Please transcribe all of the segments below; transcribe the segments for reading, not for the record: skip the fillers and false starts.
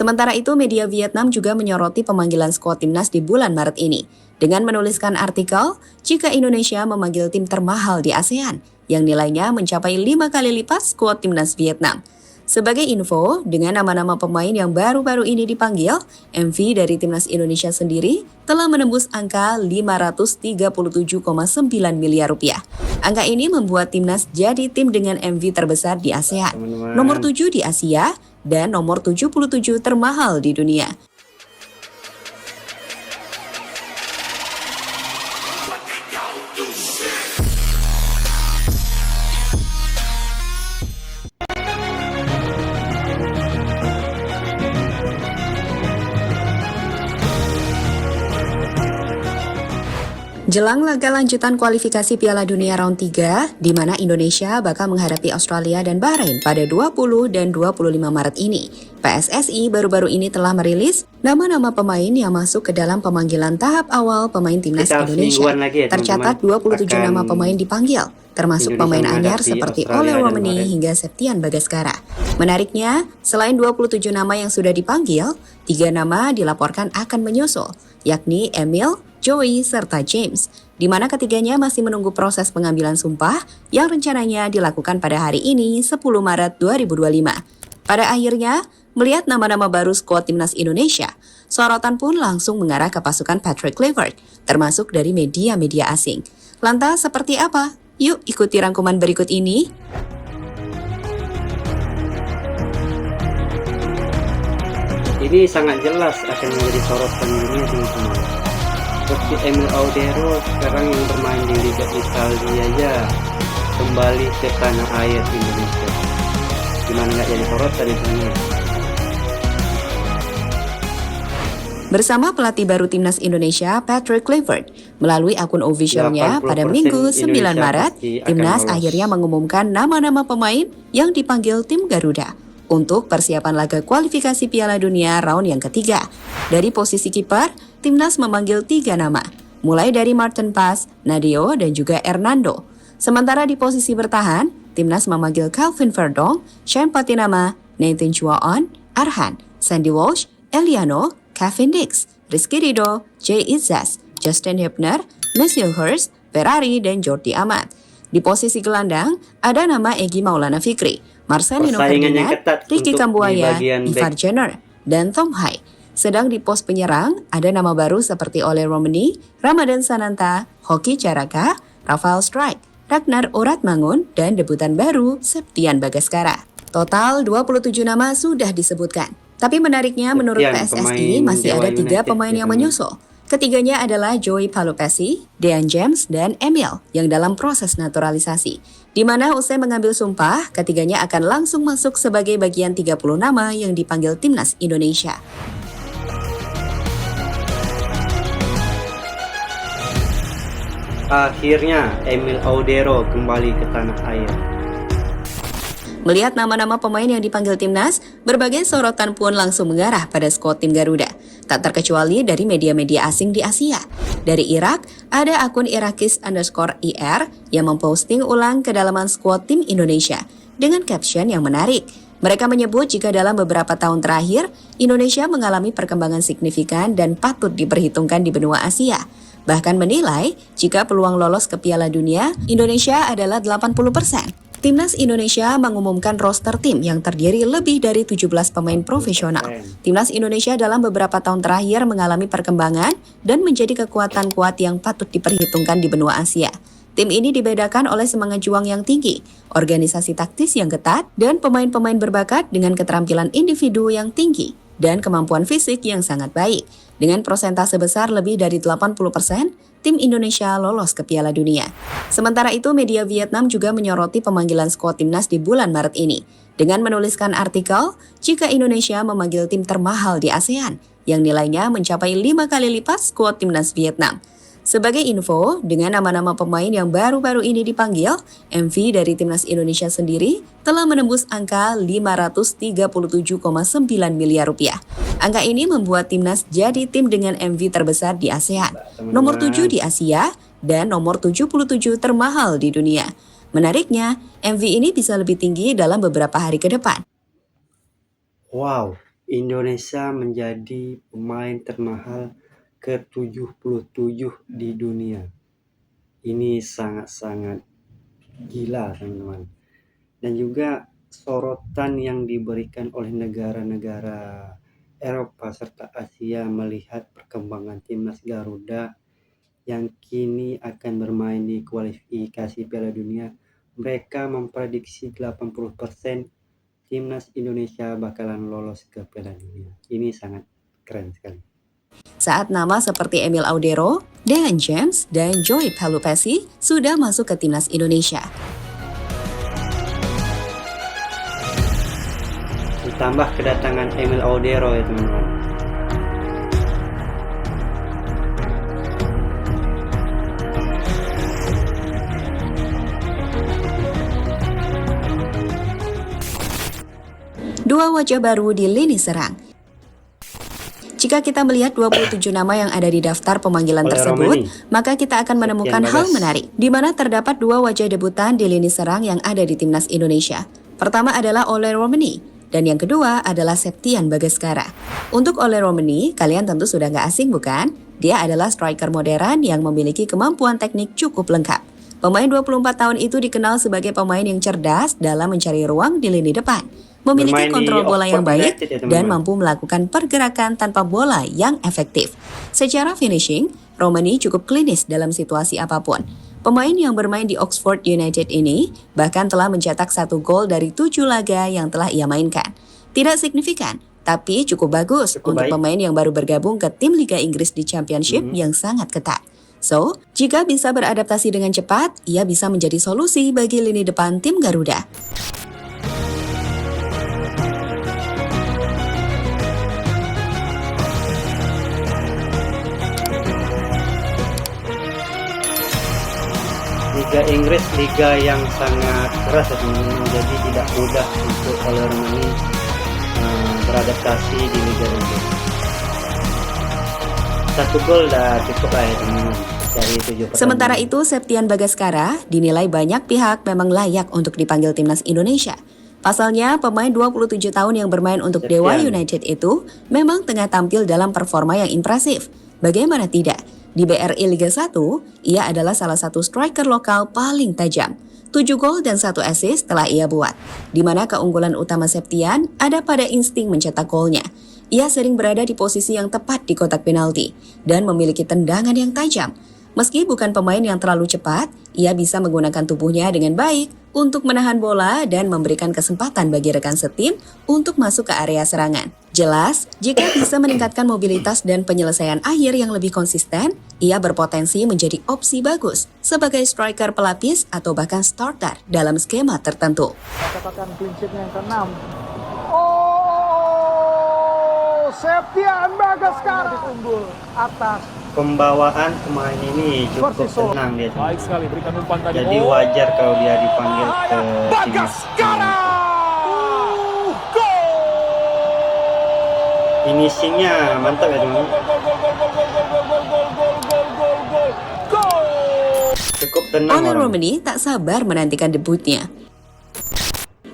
Sementara itu, media Vietnam juga menyoroti pemanggilan skuad timnas di bulan Maret ini dengan menuliskan artikel jika Indonesia memanggil tim termahal di ASEAN yang nilainya mencapai 5 kali lipat skuad timnas Vietnam. Sebagai info, dengan nama-nama pemain yang baru-baru ini dipanggil, MV dari timnas Indonesia sendiri telah menembus angka 537,9 miliar rupiah. Angka ini membuat timnas jadi tim dengan MV terbesar di ASEAN, nomor 7 di Asia, dan nomor 77 termahal di dunia. Jelang laga lanjutan kualifikasi Piala Dunia Round 3, di mana Indonesia bakal menghadapi Australia dan Bahrain pada 20 dan 25 Maret ini. PSSI baru-baru ini telah merilis nama-nama pemain yang masuk ke dalam pemanggilan tahap awal pemain timnas Indonesia. Tercatat 27 nama pemain dipanggil, termasuk pemain anyar seperti Ole Romani hingga Septian Bagaskara. Menariknya, selain 27 nama yang sudah dipanggil, 3 nama dilaporkan akan menyusul, yakni Emil, Joey, serta James, di mana ketiganya masih menunggu proses pengambilan sumpah yang rencananya dilakukan pada hari ini, 10 Maret 2025. Pada akhirnya, melihat nama-nama baru skuad timnas Indonesia, sorotan pun langsung mengarah ke pasukan Patrick Kluivert, termasuk dari media-media asing. Lantas seperti apa? Yuk ikuti rangkuman berikut ini. Ini sangat jelas akan menjadi sorotan dunia, teman-teman. Seperti Emil Audero sekarang yang bermain di Liga Italia aja kembali ke tanah air Indonesia. Gimana nggak jadi sorotan di sana? Bersama pelatih baru timnas Indonesia, Patrick Kluivert, melalui akun officialnya pada Minggu 9 Maret, timnas akhirnya mengumumkan nama-nama pemain yang dipanggil tim Garuda untuk persiapan laga kualifikasi Piala Dunia round yang ketiga. Dari posisi kiper, timnas memanggil 3 nama, mulai dari Martin Paes, Nadeo, dan juga Hernando. Sementara di posisi bertahan, timnas memanggil Calvin Verdong, Shane Patinama, Nathan Chuaon, Arhan, Sandy Walsh, Eliano, Kevin Dix, Rizky Ridho, Jay Izzas, Justin Hübner, Monsieur Hurst, Ferrari, dan Jordi Amat. Di posisi gelandang, ada nama Egy Maulana Fikri, Marcelino Ferdinand, Ricky Kambuaya, Ivar Jenner, dan Tom Hai. Sedang di pos penyerang, ada nama baru seperti Ole Romani, Ramadan Sananta, Hoki Caraka, Rafael Strike, Ragnar Oratmangun, dan debutan baru Septian Bagaskara. Total 27 nama sudah disebutkan. Tapi menariknya menurut PSSI masih ada 3 pemain yang menyusul. Ketiganya adalah Joey Palupesi, Dean James, dan Emil yang dalam proses naturalisasi. Di mana usai mengambil sumpah, ketiganya akan langsung masuk sebagai bagian 30 nama yang dipanggil timnas Indonesia. Akhirnya Emil Audero kembali ke tanah air. Melihat nama-nama pemain yang dipanggil timnas, berbagai sorotan pun langsung mengarah pada skuad tim Garuda. Tak terkecuali dari media-media asing di Asia. Dari Irak, ada akun Irakis_IR yang memposting ulang kedalaman skuad tim Indonesia dengan caption yang menarik. Mereka menyebut jika dalam beberapa tahun terakhir, Indonesia mengalami perkembangan signifikan dan patut diperhitungkan di benua Asia. Bahkan menilai, jika peluang lolos ke Piala Dunia, Indonesia adalah 80%. Timnas Indonesia mengumumkan roster tim yang terdiri lebih dari 17 pemain profesional. Timnas Indonesia dalam beberapa tahun terakhir mengalami perkembangan dan menjadi kekuatan kuat yang patut diperhitungkan di benua Asia. Tim ini dibedakan oleh semangat juang yang tinggi, organisasi taktis yang ketat, dan pemain-pemain berbakat dengan keterampilan individu yang tinggi dan kemampuan fisik yang sangat baik. Dengan persentase besar lebih dari 80%, tim Indonesia lolos ke Piala Dunia. Sementara itu, media Vietnam juga menyoroti pemanggilan skuad timnas di bulan Maret ini dengan menuliskan artikel jika Indonesia memanggil tim termahal di ASEAN yang nilainya mencapai 5 kali lipat skuad timnas Vietnam. Sebagai info, dengan nama-nama pemain yang baru-baru ini dipanggil, MV dari timnas Indonesia sendiri telah menembus angka 537,9 miliar rupiah. Angka ini membuat timnas jadi tim dengan MV terbesar di ASEAN, nomor 7 di Asia, dan nomor 77 termahal di dunia. Menariknya, MV ini bisa lebih tinggi dalam beberapa hari ke depan. Wow, Indonesia menjadi pemain termahal ke-77 di dunia. Ini sangat-sangat gila, teman-teman. Dan juga sorotan yang diberikan oleh negara-negara Eropa serta Asia melihat perkembangan timnas Garuda yang kini akan bermain di kualifikasi Piala Dunia. Mereka memprediksi 80% timnas Indonesia bakalan lolos ke Piala Dunia. Ini sangat keren sekali. Saat nama seperti Emil Audero, Dan James, dan Joy Pelupessy sudah masuk ke timnas Indonesia. Ditambah kedatangan Emil Audero ya teman-teman. Dua wajah baru di lini serang. Jika kita melihat 27 nama yang ada di daftar pemanggilan Oleh tersebut, Romani, maka kita akan menemukan Septian hal Bagas. menarik, di mana terdapat dua wajah debutan di lini serang yang ada di timnas Indonesia. Pertama adalah Ole Romani, dan yang kedua adalah Septian Bagaskara. Untuk Ole Romani, kalian tentu sudah nggak asing bukan? Dia adalah striker modern yang memiliki kemampuan teknik cukup lengkap. Pemain 24 tahun itu dikenal sebagai pemain yang cerdas dalam mencari ruang di lini depan, memiliki Bermain di kontrol bola yang Oxford baik, United ya, dan teman-teman. mampu melakukan pergerakan tanpa bola yang efektif. Secara finishing, Romani cukup klinis dalam situasi apapun. Pemain yang bermain di Oxford United ini bahkan telah mencetak 1 gol dari 7 laga yang telah ia mainkan. Tidak signifikan, tapi cukup bagus Cukup untuk baik. pemain yang baru bergabung ke tim Liga Inggris di Championship yang sangat ketat. So, jika bisa beradaptasi dengan cepat, ia bisa menjadi solusi bagi lini depan tim Garuda. Liga Inggris liga yang sangat keras ya teman-teman. Jadi tidak mudah untuk Ole Romani beradaptasi di Liga Inggris. 1 gol dah cukup lah ya teman-teman dari 7 pertandingan. Sementara itu, Septian Bagaskara dinilai banyak pihak memang layak untuk dipanggil timnas Indonesia. Pasalnya, pemain 27 tahun yang bermain untuk Dewa Septian. United itu memang tengah tampil dalam performa yang impresif. Bagaimana tidak? Di BRI Liga 1, ia adalah salah satu striker lokal paling tajam. 7 gol dan 1 assist telah ia buat, di mana keunggulan utama Septian ada pada insting mencetak golnya. Ia sering berada di posisi yang tepat di kotak penalti dan memiliki tendangan yang tajam. Meski bukan pemain yang terlalu cepat, ia bisa menggunakan tubuhnya dengan baik untuk menahan bola dan memberikan kesempatan bagi rekan setim untuk masuk ke area serangan. Jelas, jika bisa meningkatkan mobilitas dan penyelesaian akhir yang lebih konsisten, ia berpotensi menjadi opsi bagus sebagai striker pelapis atau bahkan starter dalam skema tertentu. Katakan clean sheet-nya yang ke-6. Oh, Septian Bagaskara unggul atas Pembawaan pemain ini cukup Persisolo. tenang dia teman. Baik sekali berikan umpan tadi. Jadi wajar kalau dia dipanggil ke timnas Bagaskara. Gol. Finishingnya mantap ya teman. Gol. Cukup tenang Ole orang. Romani tak sabar menantikan debutnya.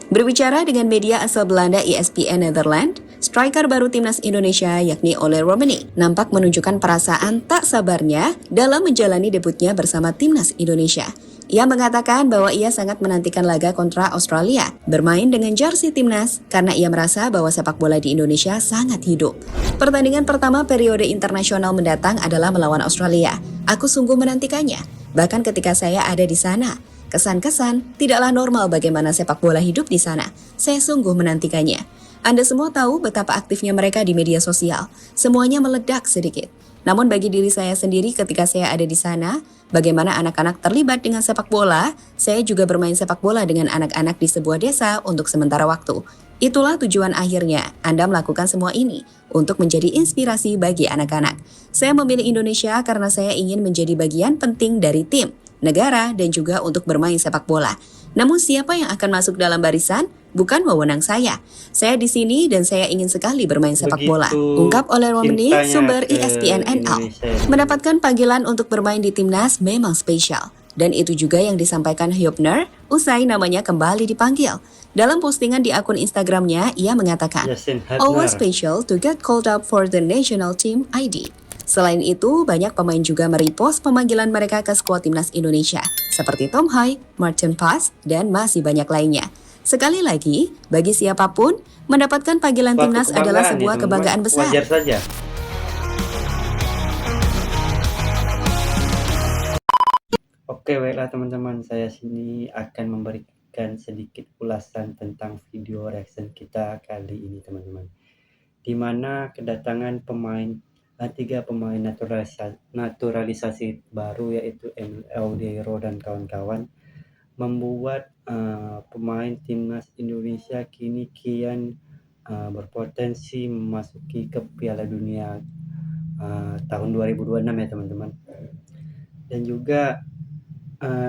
Berbicara dengan media asal Belanda ESPN Netherlands, striker baru timnas Indonesia yakni Ole Romani nampak menunjukkan perasaan tak sabarnya dalam menjalani debutnya bersama timnas Indonesia. Ia mengatakan bahwa ia sangat menantikan laga kontra Australia, bermain dengan jersey timnas karena ia merasa bahwa sepak bola di Indonesia sangat hidup. Pertandingan pertama periode internasional mendatang adalah melawan Australia. Aku sungguh menantikannya, bahkan ketika saya ada di sana. Kesan-kesan, tidaklah normal bagaimana sepak bola hidup di sana. Saya sungguh menantikannya. Anda semua tahu betapa aktifnya mereka di media sosial. Semuanya meledak sedikit. Namun bagi diri saya sendiri ketika saya ada di sana, bagaimana anak-anak terlibat dengan sepak bola, saya juga bermain sepak bola dengan anak-anak di sebuah desa untuk sementara waktu. Itulah tujuan akhirnya, Anda melakukan semua ini untuk menjadi inspirasi bagi anak-anak. Saya memilih Indonesia karena saya ingin menjadi bagian penting dari tim, negara, dan juga untuk bermain sepak bola. Namun siapa yang akan masuk dalam barisan? Bukan wewenang saya. Saya di sini dan saya ingin sekali bermain sepak bola. Begitu Ungkap oleh Romani, cintanya sumber ke ESPN NL. Indonesia. Mendapatkan panggilan untuk bermain di timnas memang spesial. Dan itu juga yang disampaikan Hyopner usai namanya kembali dipanggil. Dalam postingan di akun Instagramnya, ia mengatakan, Yasin "Always Hadnar. special to get called up for the national team ID." Selain itu, banyak pemain juga merepost pemanggilan mereka ke skuad timnas Indonesia, seperti Tom Hai, Martin Paes, dan masih banyak lainnya. Sekali lagi, bagi siapapun, mendapatkan panggilan Suatu timnas adalah kebanggaan ya, sebuah teman-teman. kebanggaan besar. Wajar saja. Oke, baiklah teman-teman, saya sini akan memberikan sedikit ulasan tentang video reaction kita kali ini, teman-teman. Di mana kedatangan tiga pemain naturalisasi baru, yaitu Emil Audero dan kawan-kawan, membuat pemain timnas Indonesia kini kian berpotensi memasuki ke Piala Dunia tahun 2026 ya, teman-teman. Dan juga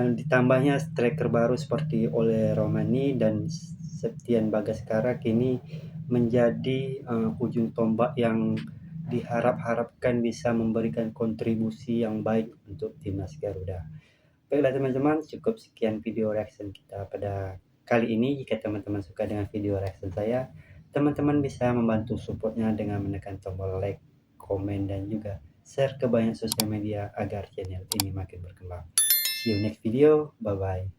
ditambahnya striker baru seperti Ole Romani dan Septian Bagaskara kini menjadi ujung tombak yang diharapkan bisa memberikan kontribusi yang baik untuk timnas Garuda. Baiklah teman-teman, cukup sekian video reaction kita pada kali ini. Jika teman-teman suka dengan video reaction saya, teman-teman bisa membantu supportnya dengan menekan tombol like, komen, dan juga share ke banyak sosial media agar channel ini makin berkembang. See you next video. Bye bye.